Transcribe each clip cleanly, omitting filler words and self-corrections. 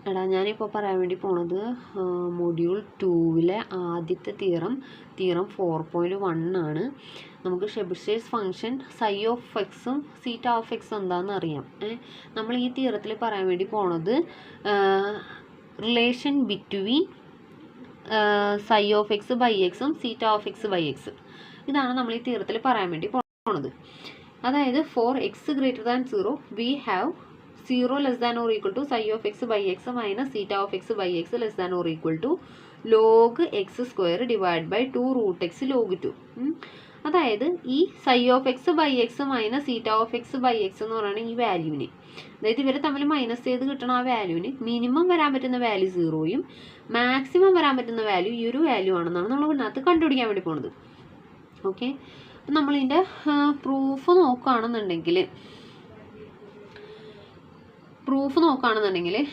എടാ ഞാനിപ്പോൾ പറയാൻ വേണ്ടി പോണത് മൊഡ്യൂൾ 2-ലെ ആദ്യത്തെ തിയറം 4.1 ആണ്. നമുക്ക് ഷെബിഷേഴ്സ് ഫംഗ്ഷൻ സൈ ഓഫ് എക്സും സീറ്റ ഓഫ് എക്സും എന്താണെന്ന് അറിയാം. നമ്മൾ ഈ തിയറത്തിൽ പറയാൻ വേണ്ടി പോണത് relation between psi of x by എക്സും zeta of x by x, ഇതാണ് നമ്മൾ ഈ തിയറത്തിൽ പറയാൻ വേണ്ടി പോണത്. അതായത് for x greater than 0 we have 0 less than or equal to psi of x by x minus theta of x by x less than or equal to log x square divided by 2 root x log 2. അതായത് ഈ psi of x by x minus theta of x by x എന്ന് പറയുന്ന ഈ വാല്യൂവിന്, അതായത് ഇവരെ തമ്മിൽ minus ചെയ്ത് കിട്ടണ ആ വാല്യൂവിന് മിനിമം വരാൻ പറ്റുന്ന വാല്യൂ 0യും മാക്സിമം വരാൻ പറ്റുന്ന വാല്യൂ ഈ ഒരു വാല്യൂ ആണെന്നാണ് നമ്മൾ ഇതിനകത്ത് കണ്ടുപിടിക്കാൻ വേണ്ടി പോകുന്നത്. ഓക്കെ, അപ്പം നമ്മളിതിൻ്റെ പ്രൂഫ് നോക്കുകയാണെന്നുണ്ടെങ്കിൽ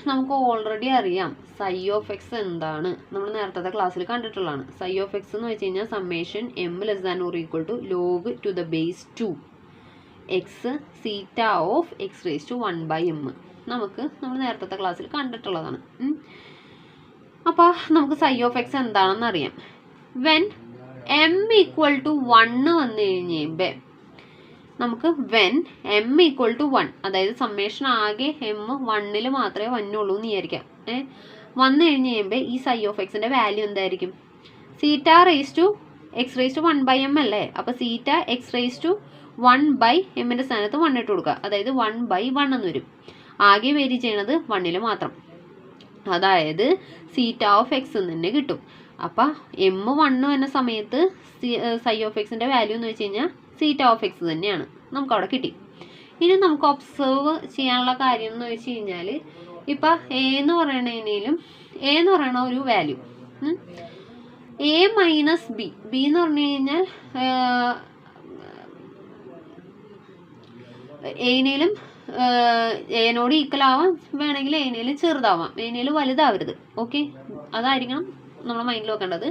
നമുക്ക് ഓൾറെഡി അറിയാം സൈ ഓഫ് എക്സ് എന്താണ്. നമ്മൾ നേരത്തെ ക്ലാസ്സിൽ കണ്ടിട്ടുള്ളതാണ്. സൈ ഓഫ് എക്സ് എന്ന് വെച്ച് കഴിഞ്ഞാൽ summation m less than or equal to log to the base 2 x സീറ്റ of x raise to 1/m. നമ്മൾ നേരത്തെ ക്ലാസ്സിൽ കണ്ടിട്ടുള്ളതാണ്. അപ്പോൾ നമുക്ക് സൈ ഓഫ് എക്സ് എന്താണെന്ന് അറിയാം. വെൻ എം ഈക്വൽ ടു 1 വന്നു കഴിയുമ്പോൾ നമുക്ക് വെൻ എം ഈക്വൽ ടു 1, അതായത് സമ്മേഷൻ ആകെ എം 1ൽ മാത്രമേ വന്നുള്ളൂ എന്ന് വിചാരിക്കാം. വന്നു കഴിഞ്ഞ് കഴിയുമ്പോൾ ഈ സൈ ഓഫ് എക്സിൻ്റെ വാല്യൂ എന്തായിരിക്കും? Zeta raise to x raise to 1/m അല്ലേ? അപ്പോൾ സീറ്റ എക്സ് റേസ് ടു 1/m സ്ഥാനത്ത് 1 ഇട്ട് കൊടുക്കുക. അതായത് 1/1 എന്ന് വരും. ആകെ വേരി ചെയ്യണത് 1ൽ മാത്രം. അതായത് സീറ്റ ഓഫ് എക്സ് തന്നെ കിട്ടും. അപ്പം എം 1 എന്ന സമയത്ത് സൈ ഓഫ് എക്സിൻ്റെ വാല്യൂ എന്ന് വെച്ച് കഴിഞ്ഞാൽ സീറ്റ ഓഫ് എക്സ് തന്നെയാണ്. നമുക്കവിടെ കിട്ടി. ഇനി നമുക്ക് ഒബ്സർവ് ചെയ്യാനുള്ള കാര്യം എന്ന് വെച്ച് കഴിഞ്ഞാൽ, ഇപ്പം എ എന്ന് പറയണ ഒരു വാല്യൂ എ മൈനസ് ബി എന്ന് പറഞ്ഞു കഴിഞ്ഞാൽ ഏനേലും എനോട് ഈക്വൽ ആവാം, വേണമെങ്കിൽ ഏനേലും ചെറുതാവാം, ഏനേലും വലുതാവരുത്. ഓക്കെ, അതായിരിക്കണം നമ്മൾ മൈൻഡിൽ വെക്കേണ്ടത്.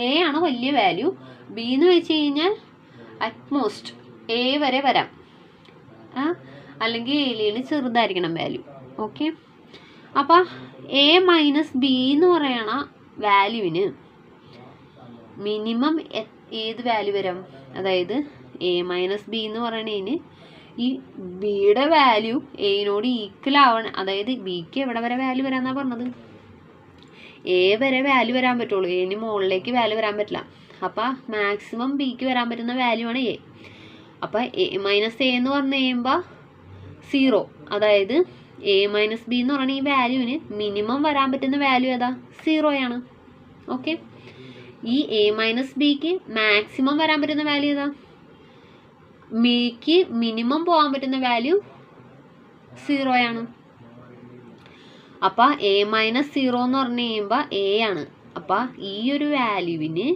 എ ആണ് വലിയ വാല്യൂ, ബി എന്ന് വെച്ച് കഴിഞ്ഞാൽ അറ്റ്മോസ്റ്റ് എ വരെ വരാം, അല്ലെങ്കിൽ എയിൽ ചെറുതായിരിക്കണം വാല്യൂ. ഓക്കെ, അപ്പം എ മൈനസ് ബി എന്ന് പറയണ വാല്യൂവിന് മിനിമം ഏത് വാല്യൂ വരാം? അതായത് എ മൈനസ് ബി എന്ന് പറയണതിന് ഈ ബിയുടെ വാല്യൂ എനോട് ഈക്വൽ ആവണം. അതായത് ബിക്ക് എവിടെ വരെ വാല്യൂ വരാമെന്നാണ് പറഞ്ഞത്? എ വരെ വാല്യൂ വരാൻ പറ്റുള്ളൂ, എന് മുകളിലേക്ക് വാല്യൂ വരാൻ പറ്റില്ല. അപ്പം മാക്സിമം ബിക്ക് വരാൻ പറ്റുന്ന വാല്യൂ ആണ് എ. അപ്പം എ മൈനസ് എ എന്ന് പറഞ്ഞു കഴിയുമ്പോൾ 0, അതായത് എ മൈനസ് ബി എന്ന് പറയുന്ന ഈ വാല്യൂവിന് മിനിമം വരാൻ പറ്റുന്ന വാല്യൂ ഏതാ? 0 ആണ്. ഓക്കെ, ഈ എ മൈനസ് ബിക്ക് മാക്സിമം വരാൻ പറ്റുന്ന വാല്യൂ ഏതാ? ബിക്ക് മിനിമം പോകാൻ പറ്റുന്ന വാല്യൂ 0 ആണ്. അപ്പം എ മൈനസ് 0 എന്ന് പറഞ്ഞു കഴിയുമ്പോൾ എ ആണ്. അപ്പം ഈ ഒരു വാല്യൂവിന്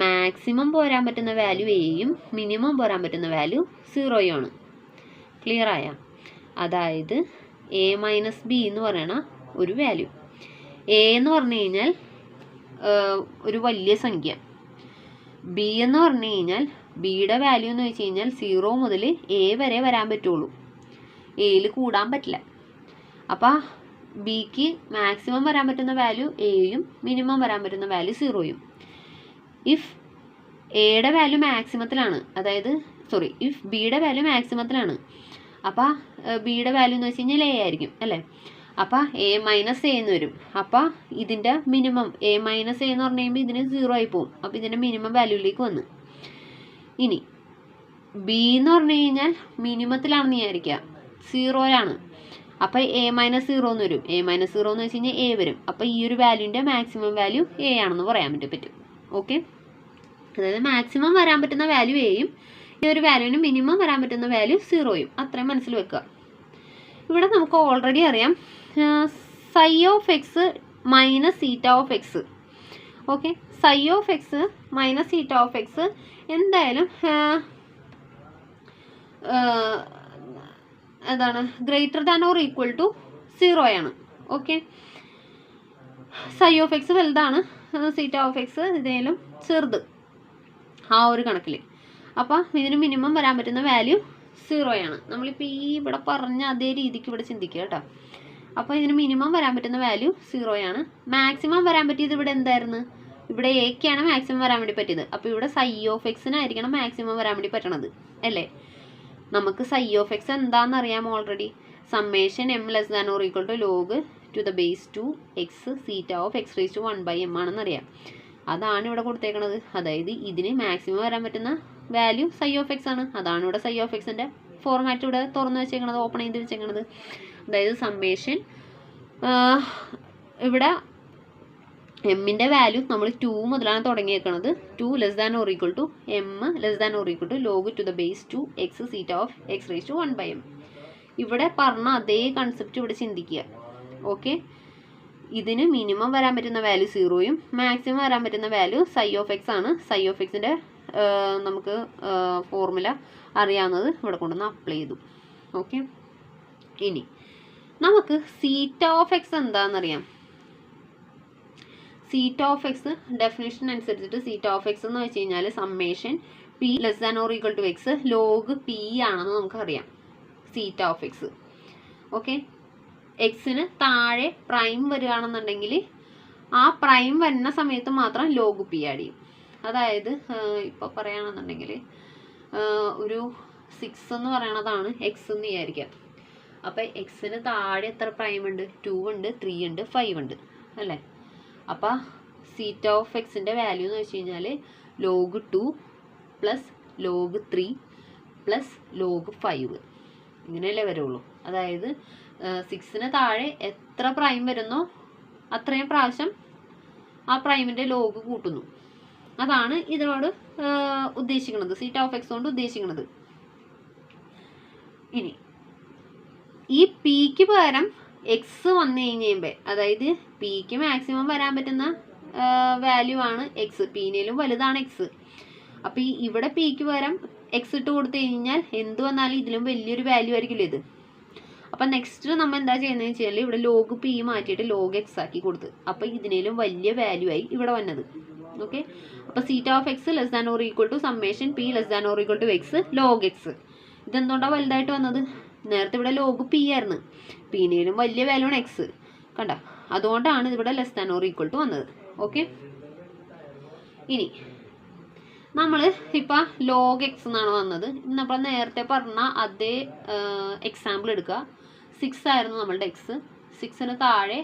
മാക്സിമം പോരാൻ പറ്റുന്ന വാല്യൂ എയും മിനിമം പോരാൻ പറ്റുന്ന വാല്യൂ 0യും ആണ്. ക്ലിയർ ആയ? അതായത് എ മൈനസ് ബി എന്ന് പറയണ ഒരു വാല്യൂ, എ എന്ന് പറഞ്ഞു കഴിഞ്ഞാൽ ഒരു വലിയ സംഖ്യ, ബി എന്ന് പറഞ്ഞു കഴിഞ്ഞാൽ ബിയുടെ വാല്യൂ എന്ന് വെച്ച് കഴിഞ്ഞാൽ 0 മുതൽ എ വരെ വരാൻ പറ്റുള്ളൂ, എയിൽ കൂടാൻ പറ്റില്ല. അപ്പം ബിക്ക് മാക്സിമം വരാൻ പറ്റുന്ന വാല്യൂ എയും മിനിമം വരാൻ പറ്റുന്ന വാല്യൂ 0യും. ഇഫ് എയുടെ വാല്യൂ മാക്സിമത്തിലാണ്, ഇഫ് ബിയുടെ വാല്യൂ മാക്സിമത്തിലാണ്, അപ്പം ബിയുടെ വാല്യൂ എന്ന് വെച്ച് കഴിഞ്ഞാൽ എ ആയിരിക്കും അല്ലേ? അപ്പം എ മൈനസ് എ എന്ന് വരും. അപ്പം ഇതിൻ്റെ മിനിമം എ മൈനസ് എ എന്ന് പറഞ്ഞു കഴിയുമ്പോൾ ഇതിന് 0 ആയി പോകും. അപ്പം ഇതിൻ്റെ മിനിമം വാല്യൂയിലേക്ക് വന്ന്. ഇനി ബി എന്ന് പറഞ്ഞു കഴിഞ്ഞാൽ മിനിമത്തിലാണെന്ന് വിചാരിക്കുക, 0ലാണ്. അപ്പം എ മൈനസ് 0 എന്ന് വരും. എ മൈനസ് 0 എന്ന് വെച്ച് കഴിഞ്ഞാൽ എ വരും. അപ്പം ഈ ഒരു വാല്യൂവിൻ്റെ മാക്സിമം വാല്യൂ എ ആണെന്ന് പറയാൻ പറ്റും. ഓക്കെ, അതായത് മാക്സിമം വരാൻ പറ്റുന്ന വാല്യൂ എയും ഈ ഒരു വാല്യൂവിന് മിനിമം വരാൻ പറ്റുന്ന വാല്യൂ 0യും. അത്രയും മനസ്സിൽ വെക്കുക. ഇവിടെ നമുക്ക് ഓൾറെഡി അറിയാം psi of x minus theta of x. Okay, psi of x minus theta of x എന്തായാലും എന്താണ്? Greater than or equal to 0 ആണ്. ഓക്കെ, സൈ ഓഫ് എക്സ് വലുതാണ്, സീറ്റ ഓഫ് എക്സ് ഇതിലും ചെറുത്, ആ ഒരു കണക്കിൽ. അപ്പം ഇതിന് മിനിമം വരാൻ പറ്റുന്ന വാല്യൂ 0 ആണ്. നമ്മളിപ്പോൾ ഈ ഇവിടെ പറഞ്ഞ അതേ രീതിക്ക് ഇവിടെ ചിന്തിക്കുക കേട്ടോ. അപ്പോൾ ഇതിന് മിനിമം വരാൻ പറ്റുന്ന വാല്യൂ 0 ആണ്. മാക്സിമം വരാൻ പറ്റിയത് ഇവിടെ എന്തായിരുന്നു? ഇവിടെ എക്കാണ് മാക്സിമം വരാൻ വേണ്ടി പറ്റിയത്. അപ്പോൾ ഇവിടെ സൈ ഓഫ് എക്സിനായിരിക്കണം മാക്സിമം വരാൻ വേണ്ടി പറ്റണത് അല്ലേ? നമുക്ക് സൈ ഓഫ് എക്സ് എന്താണെന്ന് അറിയാം already. Summation m less than or equal to log to the base 2 x സീറ്റ of x raise to 1/m ആണെന്ന് അറിയാം. അതാണ് ഇവിടെ കൊടുത്തേക്കണത്. അതായത് ഇതിന് മാക്സിമം വരാൻ പറ്റുന്ന വാല്യൂ സൈ ഓഫ് എക്സ് ആണ്. അതാണ് ഇവിടെ സൈ ഓഫ് എക്സിൻ്റെ ഫോർമാറ്റ് ഇവിടെ തുറന്ന് വെച്ചേക്കണത്, ഓപ്പൺ ചെയ്ത് വെച്ചേക്കണത്. അതായത് സമ്മേഷൻ ഇവിടെ എമ്മിൻ്റെ വാല്യൂ നമ്മൾ 2 മുതലാണ് തുടങ്ങിയേക്കണത്. 2 less than or equal to m less than or equal to log to the base 2 x സീറ്റ of x raise to 1/m. ഇവിടെ പറഞ്ഞ അതേ കൺസെപ്റ്റ് ഇവിടെ ചിന്തിക്കുക. ഓക്കെ, ഇതിന് മിനിമം വരാൻ പറ്റുന്ന വാല്യൂ 0യും മാക്സിമം വരാൻ പറ്റുന്ന വാല്യൂ സൈ ഓഫ് എക്സ് ആണ്. സൈ ഓഫ് എക്സിൻ്റെ നമുക്ക് ഫോർമുല അറിയാവുന്നത് ഇവിടെ കൊണ്ടുവന്ന് അപ്ലൈ ചെയ്തു. ഓക്കെ, ഇനി നമുക്ക് സീറ്റ ഓഫ് എക്സ് എന്താണെന്നറിയാം. സീറ്റ ഓഫ് എക്സ് ഡെഫിനിഷൻ അനുസരിച്ചിട്ട് സീറ്റ ഓഫ് എക്സ് എന്ന് വെച്ച് കഴിഞ്ഞാൽ summation p less than or equal to x log p ആണെന്ന് നമുക്കറിയാം സീറ്റ ഓഫ് എക്സ്. ഓക്കെ, എക്സിന് താഴെ പ്രൈം വരികയാണെന്നുണ്ടെങ്കിൽ ആ പ്രൈം വരുന്ന സമയത്ത് മാത്രം ലോഗ് പി ആഡ് ചെയ്യും. അതായത് ഇപ്പോൾ പറയുകയാണെന്നുണ്ടെങ്കിൽ ഒരു 6 എന്ന് പറയണതാണ് എക്സ് എന്ന് വിചാരിക്കാം. അപ്പോൾ എക്സിന് താഴെ എത്ര പ്രൈം ഉണ്ട്? 2 ഉണ്ട്, 3 ഉണ്ട്, 5 ഉണ്ട് അല്ലേ? അപ്പോൾ സീറ്റ ഓഫ് എക്സിൻ്റെ വാല്യൂ എന്ന് വെച്ച് കഴിഞ്ഞാൽ log 2 plus log 3 plus log 5 ഇങ്ങനെയല്ലേ വരുള്ളൂ. അതായത് 6ന് താഴെ എത്ര പ്രൈം വരുന്നോ അത്രയും പ്രാവശ്യം ആ പ്രൈമിൻ്റെ ലോഗ് കൂട്ടുന്നു. അതാണ് ഇതിനോട് ഉദ്ദേശിക്കുന്നത്, സീറ്റ ഓഫ് എക്സ് കൊണ്ട് ഉദ്ദേശിക്കുന്നത്. ഇനി ഈ പിക്ക് പകരം എക്സ് വന്നു കഴിഞ്ഞ് കഴിയുമ്പോൾ, അതായത് പിക്ക് മാക്സിമം വരാൻ പറ്റുന്ന വാല്യൂ ആണ് എക്സ്, പിന്നേലും വലുതാണ് എക്സ്. അപ്പോൾ ഇവിടെ പിക്ക് പകരം എക്സ് ഇട്ട് കൊടുത്തു കഴിഞ്ഞാൽ എന്ത് വന്നാലും ഇതിലും വലിയൊരു വാല്യൂ ആയിരിക്കില്ല ഇത്. അപ്പം നെക്സ്റ്റ് നമ്മൾ എന്താ ചെയ്യുന്നതെന്ന് വെച്ച് കഴിഞ്ഞാൽ ഇവിടെ ലോഗ് പി മാറ്റിയിട്ട് ലോഗ് എക്സ് ആക്കി കൊടുത്ത്, അപ്പോൾ ഇതിനേലും വലിയ വാല്യൂ ആയി ഇവിടെ വന്നത്. ഓക്കെ, അപ്പോൾ theta of x less than or equal to summation p less than or equal to x log x. ഇതെന്തുകൊണ്ടാണ് വലുതായിട്ട് വന്നത്? നേരത്തെ ഇവിടെ ലോഗ് പി ആയിരുന്നു, പിന്നേലും വലിയ വാല്യൂ ആണ് എക്സ്, കണ്ട? അതുകൊണ്ടാണ് ഇവിടെ less than or equal to വന്നത്. ഓക്കെ, ഇനി നമ്മൾ ഇപ്പം ലോഗ് എക്സ് എന്നാണ് വന്നത്. നമ്മൾ നേരത്തെ പറഞ്ഞ അതേ എക്സാമ്പിൾ എടുക്കുക. 6 ആയിരുന്നു നമ്മളുടെ എക്സ്. 6ന് താഴെ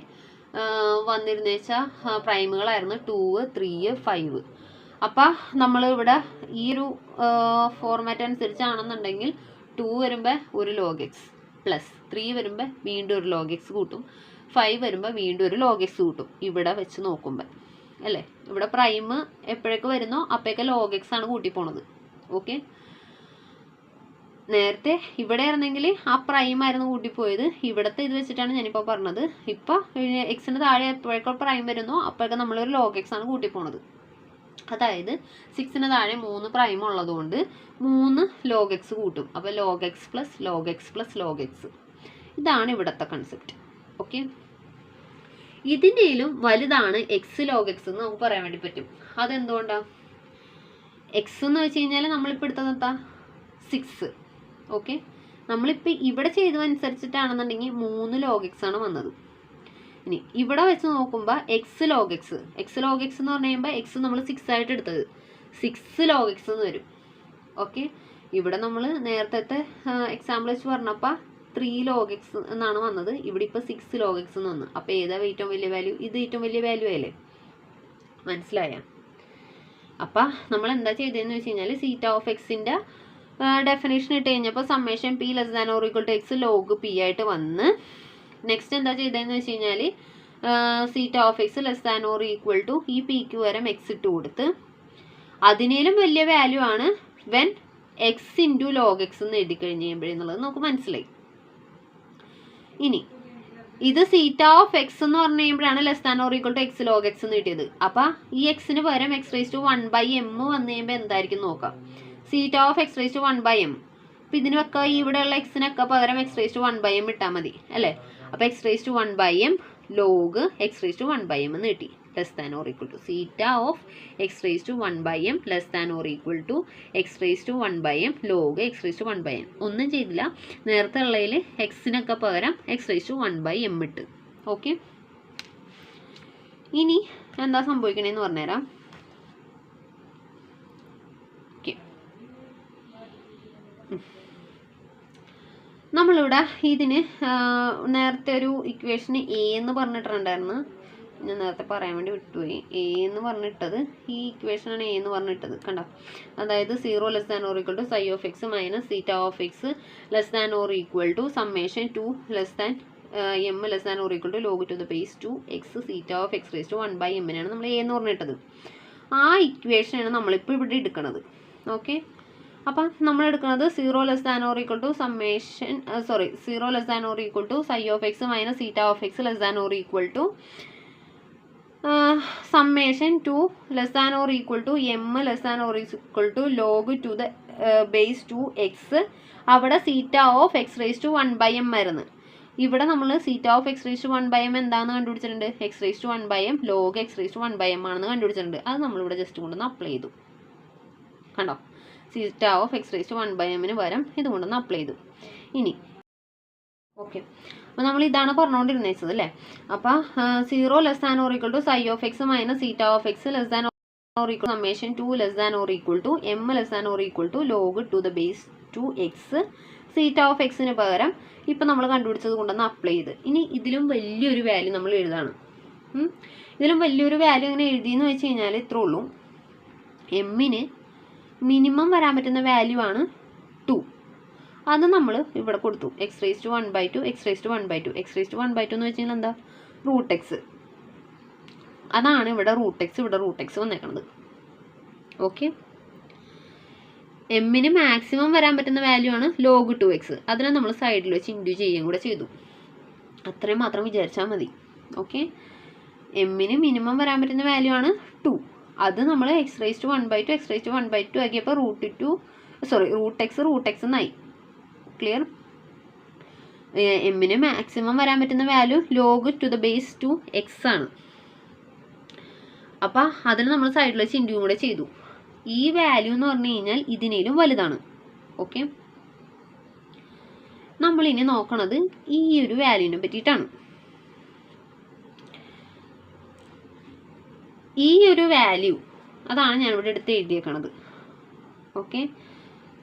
വന്നിരുന്ന വെച്ചാൽ പ്രൈമുകളായിരുന്നു 2, 3, 5. അപ്പം നമ്മൾ ഇവിടെ ഈ ഒരു ഫോർമാറ്റ് അനുസരിച്ചാണെന്നുണ്ടെങ്കിൽ 2 വരുമ്പോൾ ഒരു ലോഗ് എക്സ് പ്ലസ് 3 വരുമ്പോൾ വീണ്ടും ഒരു ലോഗ് എക്സ് കൂട്ടും, 5 വരുമ്പോൾ വീണ്ടും ഒരു ലോഗ് എക്സ് കൂട്ടും ഇവിടെ വെച്ച് നോക്കുമ്പോൾ അല്ലേ? ഇവിടെ പ്രൈം എപ്പോഴൊക്കെ വരുന്നോ അപ്പോഴൊക്കെ ലോഗ് എക്സ് ആണ് കൂട്ടിപ്പോണത്. ഓക്കെ, നേരത്തെ ഇവിടെ ആയിരുന്നെങ്കിൽ ആ പ്രൈം ആയിരുന്നു കൂട്ടിപ്പോയത്. ഇവിടുത്തെ ഇത് വെച്ചിട്ടാണ് ഞാനിപ്പോൾ പറഞ്ഞത്. ഇപ്പം എക്സിന് താഴെ എപ്പോഴൊക്കെ പ്രൈം വരുന്നോ അപ്പോഴൊക്കെ നമ്മളൊരു ലോഗ് എക്സ് ആണ് കൂട്ടിപ്പോണത്. അതായത് 6ന് താഴെ 3 പ്രൈം ഉള്ളതുകൊണ്ട് 3 ലോഗ് എക്സ് കൂട്ടും. അപ്പോൾ log X plus log X plus log X, ഇതാണ് ഇവിടുത്തെ കൺസെപ്റ്റ്. ഓക്കെ, ഇതിനേലും വലുതാണ് എക്സ് ലോഗ് എക്സ് എന്ന് നമുക്ക് പറയാൻ വേണ്ടി പറ്റും. അതെന്തുകൊണ്ടാണ്? എക്സ് എന്ന് വെച്ച് കഴിഞ്ഞാൽ നമ്മളിപ്പോൾ എടുത്തത് എന്താ? 6. ഓക്കെ, നമ്മളിപ്പോൾ ഇവിടെ ചെയ്തതനുസരിച്ചിട്ടാണെന്നുണ്ടെങ്കിൽ 3 ലോഗ് എക്സ് ആണ് വന്നത്. ഇനി ഇവിടെ വെച്ച് നോക്കുമ്പോൾ എക്സ് ലോഗ് എക്സ് എന്ന് പറഞ്ഞു കഴിയുമ്പോൾ എക്സ് നമ്മൾ 6 ആയിട്ട് എടുത്തത് 6 ലോഗ് എക്സ് എന്ന് വരും. ഓക്കെ, ഇവിടെ നമ്മൾ നേരത്തെ എക്സാമ്പിൾ വെച്ച് പറഞ്ഞപ്പോൾ 3 ലോഗ് എക്സ് എന്നാണ് വന്നത്. ഇവിടെ ഇപ്പോൾ 6 ലോഗ് എക്സ് എന്ന് വന്നു. അപ്പോൾ ഏതാ ഏറ്റവും വലിയ വാല്യൂ? ഇത് ഏറ്റവും വലിയ വാല്യൂ ആയല്ലേ? മനസ്സിലായ? അപ്പം നമ്മൾ എന്താ ചെയ്തതെന്ന് വെച്ച് കഴിഞ്ഞാൽ സീറ്റ ഓഫ് എക്സിൻ്റെ ഡെഫിനേഷൻ ഇട്ട് കഴിഞ്ഞപ്പോൾ summation p less than or equal to x log p ആയിട്ട് വന്ന് നെക്സ്റ്റ് എന്താ ചെയ്തതെന്ന് വെച്ച് കഴിഞ്ഞാൽ theta of x less than or equal to ഈ പിക്ക് പകരം എക്സ് ഇട്ട് കൊടുത്ത് അതിനേലും വലിയ വാല്യൂ ആണ് when X into log x എന്ന് എഴുതി കഴിഞ്ഞ് കഴിയുമ്പോഴെന്നുള്ളത് നമുക്ക് മനസ്സിലായി. ഇനി ഇത് സീറ്റ ഓഫ് എക്സ് എന്ന് പറഞ്ഞു കഴിയുമ്പോഴാണ് less than or equal to x log x എന്ന് കിട്ടിയത്. അപ്പം ഈ എക്സിന് പകരം എക്സ് റേസ് ടു 1/m വന്നു കഴിയുമ്പോൾ എന്തായിരിക്കും നോക്കാം? Theta of x raise to 1/m. അപ്പം ഇതിനൊക്കെ ഇവിടെയുള്ള എക്സിനൊക്കെ പകരം എക്സ് റേസ് ടു 1/m ഇട്ടാൽ മതി അല്ലേ? അപ്പോൾ x raise to 1/m log x raise to 1/m എന്ന് കിട്ടി. Less than or equal to theta of x raise to 1/m less than or equal to x raise to 1/m log x raise to 1/m. ഒന്നും ചെയ്തില്ല, നേരത്തെ ഉള്ളതിൽ എക്സിനൊക്കെ പകരം X raise to 1/m ഇട്ട്. Okay, ഇനി എന്താ സംഭവിക്കണേന്ന് പറഞ്ഞുതരാം. ഓക്കെ, നമ്മളിവിടെ ഇതിന് നേരത്തെ ഒരു ഇക്വേഷന് എ എന്ന് പറഞ്ഞിട്ടുണ്ടായിരുന്നു, ഞാൻ നേരത്തെ പറയാൻ വേണ്ടി വിട്ടുപോയി. എ എന്ന് പറഞ്ഞിട്ടത് ഈ ഇക്വേഷനാണ് എ എന്ന് പറഞ്ഞിട്ടത്, കണ്ടോ? അതായത് 0 less than or equal to psi of x minus theta of x less than or equal to summation 2 less than m less than or equal to log to the base 2 x സീറ്റ of x raise to 1/m നമ്മൾ A എന്ന് പറഞ്ഞിട്ടത്. ആ ഇക്വേഷനാണ് നമ്മളിപ്പോൾ ഇവിടെ എടുക്കുന്നത്. Okay, അപ്പം നമ്മൾ എടുക്കുന്നത് 0 less than or equal to summation 0 less than or equal to psi of x minus theta of x less than or equal to summation 2 less than or equal to m less than or equal to log to the base 2 x. അവിടെ theta of x raise to 1/m ആയിരുന്നു. ഇവിടെ നമ്മൾ theta of x raise to 1/m എന്താണെന്ന് കണ്ടുപിടിച്ചിട്ടുണ്ട്. X raise to 1/m log x raise to 1/m ആണെന്ന് കണ്ടുപിടിച്ചിട്ടുണ്ട്. അത് നമ്മളിവിടെ just കൊണ്ടൊന്ന് അപ്ലൈ ചെയ്തു, കണ്ടോ? Theta of x raise to 1/m പകരം ഇതുകൊണ്ടൊന്ന് അപ്ലൈ ചെയ്തു. ഇനി ഓക്കെ, അപ്പോൾ നമ്മൾ ഇതാണ് പറഞ്ഞുകൊണ്ടിരുന്നത് അല്ലേ. അപ്പോൾ 0 less than or equal to psi of x minus theta of x less than or equal summation 2 less than or equal to m less than or equal to log to the base 2 x സീറ്റ of എക്സിന് പകരം ഇപ്പം നമ്മൾ കണ്ടുപിടിച്ചത് കൊണ്ടൊന്ന് apply ചെയ്ത്. ഇനി ഇതിലും വലിയൊരു വാല്യൂ നമ്മൾ എഴുതാണ്. ഇതിലും വലിയൊരു വാല്യൂ ഇങ്ങനെ എഴുതിയെന്ന് വെച്ച് കഴിഞ്ഞാൽ ഇത്രേ ഉള്ളൂ. എമ്മിന് മിനിമം വരാൻ പറ്റുന്ന വാല്യൂ ആണ് 2. അത് നമ്മൾ ഇവിടെ കൊടുത്തു. X raise to 1/2 x raise to 1/2 x raise to 1/2 എന്ന് വെച്ച് കഴിഞ്ഞാൽ എന്താ? Root x. അതാണ് ഇവിടെ റൂട്ട് എക്സ്, ഇവിടെ റൂട്ട് എക്സ് വന്നേക്കുന്നത്. ഓക്കെ, എമ്മിന് മാക്സിമം വരാൻ പറ്റുന്ന വാല്യൂ ആണ് ലോഗ് 2x. അതിനെ നമ്മൾ സൈഡിൽ വെച്ച് ഇൻഡ്യൂ ചെയ്യുകയും കൂടെ ചെയ്തു. അത്രയും മാത്രം വിചാരിച്ചാൽ മതി. ഓക്കെ, എമ്മിന് മിനിമം വരാൻ പറ്റുന്ന വാല്യൂ ആണ് 2. അത് നമ്മൾ x raise to 1/2 x raise to 1/2 ആക്കിയപ്പോൾ റൂട്ട് എക്സ് എന്നായി. ക്ലിയർ? എമ്മിന് മാക്സിമം വരാൻ പറ്റുന്ന value log to the base 2 x ആണ്. അപ്പം അതിന് നമ്മൾ സൈഡിൽ വെച്ച് ഇൻഡ്യൂ കൂടെ ചെയ്തു. ഈ വാല്യൂ എന്ന് പറഞ്ഞു കഴിഞ്ഞാൽ ഇതിനേലും വലുതാണ്. ഓക്കെ, നമ്മളിനി നോക്കണത് ഈ ഒരു വാല്യൂവിനെ പറ്റിയിട്ടാണ്. ഈ ഒരു വാല്യൂ അതാണ് ഞാനിവിടെ എടുത്ത് എഴുതിയേക്കണത്. Okay,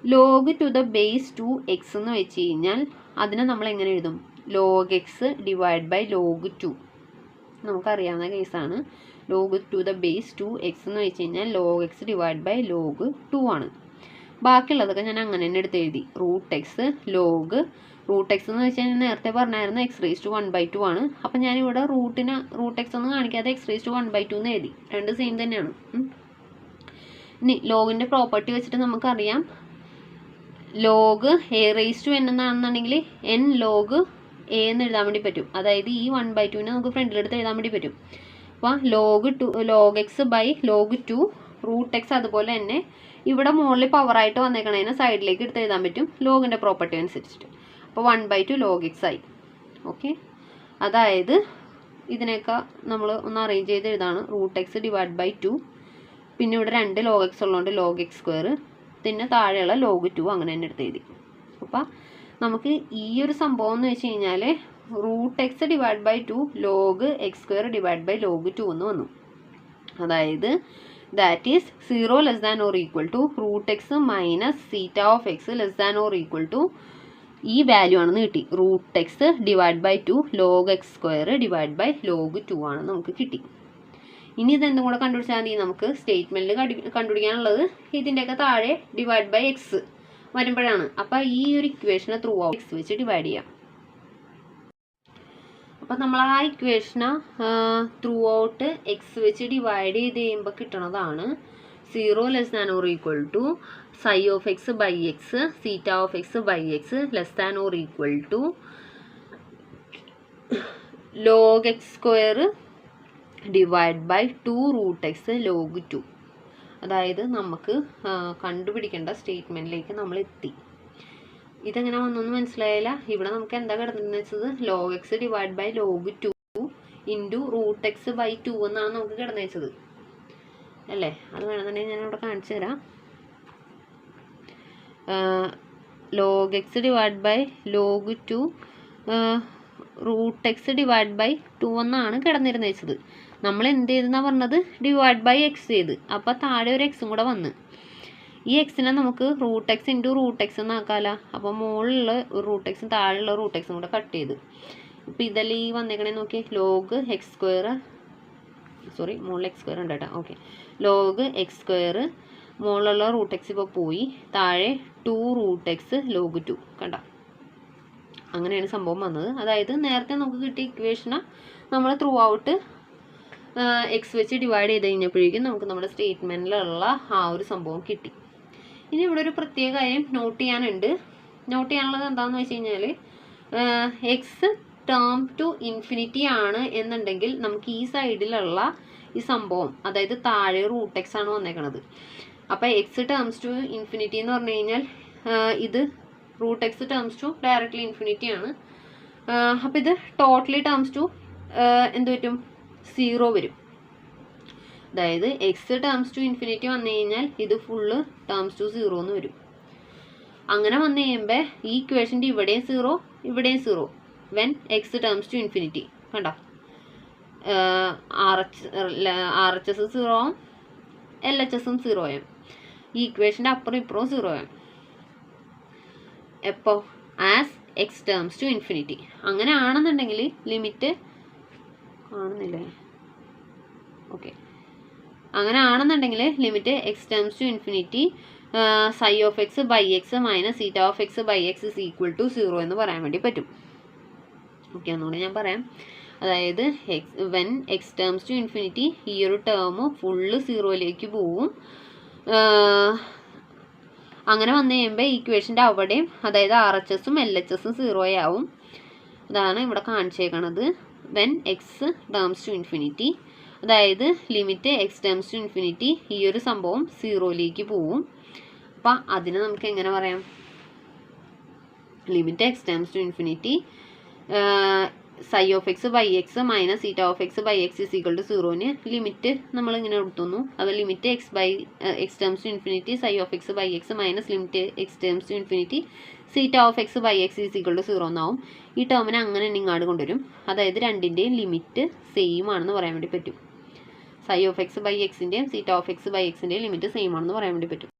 log to the base 2 x എന്ന് വെച്ച് കഴിഞ്ഞാൽ അതിനെ നമ്മൾ എങ്ങനെ എഴുതും? Log x divide by log 2. നമുക്കറിയാവുന്ന കേസാണ്. Log to the base 2 x എന്ന് വെച്ച് കഴിഞ്ഞാൽ log x divide by log 2 ആണ്. ബാക്കിയുള്ളതൊക്കെ ഞാൻ അങ്ങനെ തന്നെ എടുത്ത് എഴുതി. Root x log root x എന്ന് വെച്ച് കഴിഞ്ഞാൽ നേരത്തെ പറഞ്ഞായിരുന്നു എക്സ് റേസ് ടു 1/2 ആണ്. അപ്പം ഞാനിവിടെ റൂട്ട് എക്സ് ഒന്നും കാണിക്കാതെ എക്സ് റേസ് ടു 1/2 എന്ന് എഴുതി. രണ്ട് സെയിം തന്നെയാണ്. ഇനി ലോഗിൻ്റെ പ്രോപ്പർട്ടി വെച്ചിട്ട് നമുക്കറിയാം log a raise to n എന്നാണെന്നുണ്ടെങ്കിൽ എൻ ലോഗ് എ എന്ന് എഴുതാൻ വേണ്ടി പറ്റും. അതായത് ഈ 1/2 നമുക്ക് ഫ്രണ്ടിലെടുത്ത് എഴുതാൻ വേണ്ടി പറ്റും. അപ്പോൾ log x by log 2 root x അതുപോലെ തന്നെ ഇവിടെ മുകളിൽ പവറായിട്ട് വന്നേക്കണതിനെ സൈഡിലേക്ക് എടുത്ത് എഴുതാൻ പറ്റും ലോഗിൻ്റെ പ്രോപ്പർട്ടി അനുസരിച്ചിട്ട്. അപ്പോൾ 1/2 ലോഗ് എക്സ് ആയി. ഓക്കെ, അതായത് ഇതിനൊക്കെ നമ്മൾ ഒന്ന് അറേഞ്ച് ചെയ്ത് എഴുതാണ്. റൂട്ട് എക്സ് ഡിവൈഡ് ബൈ 2, പിന്നെ ഇവിടെ 2 ലോഗ് എക്സ് ഉള്ളതുകൊണ്ട് ലോഗ് എക്സ് സ്ക്വയർ, പിന്നെ താഴെയുള്ള ലോഗ് 2 അങ്ങനെ തന്നെ എടുത്ത് എഴുതി. അപ്പോൾ നമുക്ക് ഈ ഒരു സംഭവം എന്ന് വെച്ച് കഴിഞ്ഞാൽ root x divide by 2 log x square divide by log 2 എന്ന് വന്നു. അതായത് that is 0 less than or equal to root x minus theta of x less than or equal to ഈ വാല്യൂ ആണെന്ന് കിട്ടി. Root x divide by 2 log x square divide by log 2 ആണ് നമുക്ക് കിട്ടി. ഇനി ഇതെന്തും കൂടെ കണ്ടുപിടിച്ചാൽ മതി. നമുക്ക് സ്റ്റേറ്റ്മെൻറ്റിൽ കണ്ടുപിടിക്കാനുള്ളത് ഇതിൻ്റെയൊക്കെ താഴെ ഡിവൈഡ് ബൈ എക്സ് വരുമ്പോഴാണ്. അപ്പോൾ ഈ ഒരു ഇക്വേഷനെ ത്രൂ ഔട്ട് എക്സ് വെച്ച് ഡിവൈഡ് ചെയ്യാം. അപ്പം നമ്മൾ ആ ഇക്വേഷനെ ത്രൂ ഔട്ട് എക്സ് വെച്ച് ഡിവൈഡ് ചെയ്ത് കഴിയുമ്പോൾ കിട്ടണതാണ് 0 less than or equal to psi of x by x സീറ്റ of x by x less than or equal to log x square divide by 2 root x log 2. അതായത് നമുക്ക് കണ്ടുപിടിക്കേണ്ട സ്റ്റേറ്റ്മെൻറ്റിലേക്ക് നമ്മൾ എത്തി. ഇതെങ്ങനെ വന്നൊന്നും മനസ്സിലായില്ല. ഇവിടെ നമുക്ക് എന്താ കിടന്നതെന്ന് വെച്ചത് log x divide by log 2 into √x/2 എന്നാണ് നമുക്ക് കിടന്നേച്ചത് അല്ലേ. അത് വേണമെന്നുണ്ടെങ്കിൽ ഞാൻ ഇവിടെ കാണിച്ചു തരാം. log x divide by log 2 √x/2 എന്നാണ് കിടന്നിരുന്നേച്ചത്. നമ്മൾ എന്ത് ചെയ്തെന്നാണ് പറഞ്ഞത്? ഡിവൈഡ് ബൈ എക്സ് ചെയ്ത്. അപ്പോൾ താഴെ ഒരു എക്സും കൂടെ വന്ന് ഈ എക്സിനെ നമുക്ക് √x ഇൻറ്റു √x എന്നാക്കാമല്ലോ. അപ്പോൾ മുകളിലുള്ള ഒരു √x താഴെയുള്ള √x കൂടെ കട്ട് ചെയ്ത്. ഇപ്പോൾ ഇതെല്ലാം ഈ വന്നേക്കണേ നോക്കി. log x², സോറി മുകളിൽ x² ഉണ്ട് കേട്ടോ. ഓക്കെ, log x² മുകളിലുള്ള √x ഇപ്പോൾ പോയി, താഴെ 2√x log 2 കണ്ട. അങ്ങനെയാണ് സംഭവം വന്നത്. അതായത് നേരത്തെ നമുക്ക് കിട്ടിയ ഇക്വേഷനെ നമ്മൾ ത്രൂ ഔട്ട് എക്സ് വെച്ച് ഡിവൈഡ് ചെയ്ത് കഴിഞ്ഞപ്പോഴേക്കും നമുക്ക് നമ്മുടെ സ്റ്റേറ്റ്മെൻറ്റിലുള്ള ആ ഒരു സംഭവം കിട്ടി. ഇനി ഇവിടെ ഒരു പ്രത്യേക കാര്യം നോട്ട് ചെയ്യാനുണ്ട്. നോട്ട് ചെയ്യാനുള്ളത് എന്താണെന്ന് വെച്ച് കഴിഞ്ഞാൽ എക്സ് ടേം ടു ഇൻഫിനിറ്റി ആണ് എന്നുണ്ടെങ്കിൽ നമുക്ക് ഈ സൈഡിലുള്ള ഈ സംഭവം, അതായത് താഴെ √x ആണ് വന്നേക്കണത്. അപ്പോൾ എക്സ് ടേംസ് ടു ഇൻഫിനിറ്റി എന്ന് പറഞ്ഞു കഴിഞ്ഞാൽ ഇത് √x tends to directly infinity ആണ്. അപ്പോൾ ഇത് ടോട്ടലി ടേംസ് ടു എന്ത് പറ്റും? 0 വരും. അതായത് എക്സ് ടേംസ് ടു ഇൻഫിനിറ്റി വന്നു കഴിഞ്ഞാൽ ഇത് ഫുള്ള് ടേംസ് ടു 0 എന്ന് വരും. അങ്ങനെ വന്നു കഴിയുമ്പോൾ ഈ ഇക്വേഷൻ്റെ ഇവിടെയും 0 ഇവിടെയും 0 when x tends to infinity കണ്ടോ. RHS 0 ആവും, LHSും 0 ആവും. ഈ ഇക്വേഷൻ്റെ അപ്പുറം ഇപ്പുറവും 0 ആവും. എപ്പോൾ? As x tends to infinity. അങ്ങനെ ആണെന്നുണ്ടെങ്കിൽ ലിമിറ്റ് കാണുന്നില്ലേ? ഓക്കെ, അങ്ങനെ ആണെന്നുണ്ടെങ്കിൽ limit x tends to infinity psi of x by x minus θ of x by x is equal to 0 എന്ന് പറയാൻ വേണ്ടി പറ്റും. ഓക്കെ, ഒന്നുകൂടി ഞാൻ പറയാം. അതായത് when x tends to infinity ഈ ഒരു ടേം ഫുള്ള് 0യിലേക്ക് പോവും. അങ്ങനെ വന്നു കഴിയുമ്പോൾ ഈക്വേഷൻ്റെ അവിടെയും, അതായത് RHSും LHSും 0 ആവും. അതാണ് ഇവിടെ കാണിച്ചേക്കണത്. When x tends to infinity, അതായത് limit x tends to infinity ഈ ഒരു സംഭവം 0യിലേക്ക് പോവും. അപ്പം അതിന് നമുക്ക് എങ്ങനെ പറയാം? Limit x tends to infinity psi of x by x minus θ of x by x is equal to 0ന് ലിമിറ്റ് നമ്മളിങ്ങനെ എടുത്തുന്നു. അത് limit x tends to infinity psi of x by x minus limit x tends to infinity θ of x by x is equal to 0 എന്നാവും. ഈ ടേമിനെ അങ്ങനെ ഇങ്ങോട്ട് കൊണ്ടുവരും. അതായത് രണ്ടിൻ്റെയും ലിമിറ്റ് സെയിം ആണെന്ന് പറയാൻ വേണ്ടി പറ്റും. psi of x by xൻ്റെയും θ of x by xൻ്റെയും ലിമിറ്റ് സെയിം ആണെന്ന് പറയാൻ വേണ്ടി പറ്റും.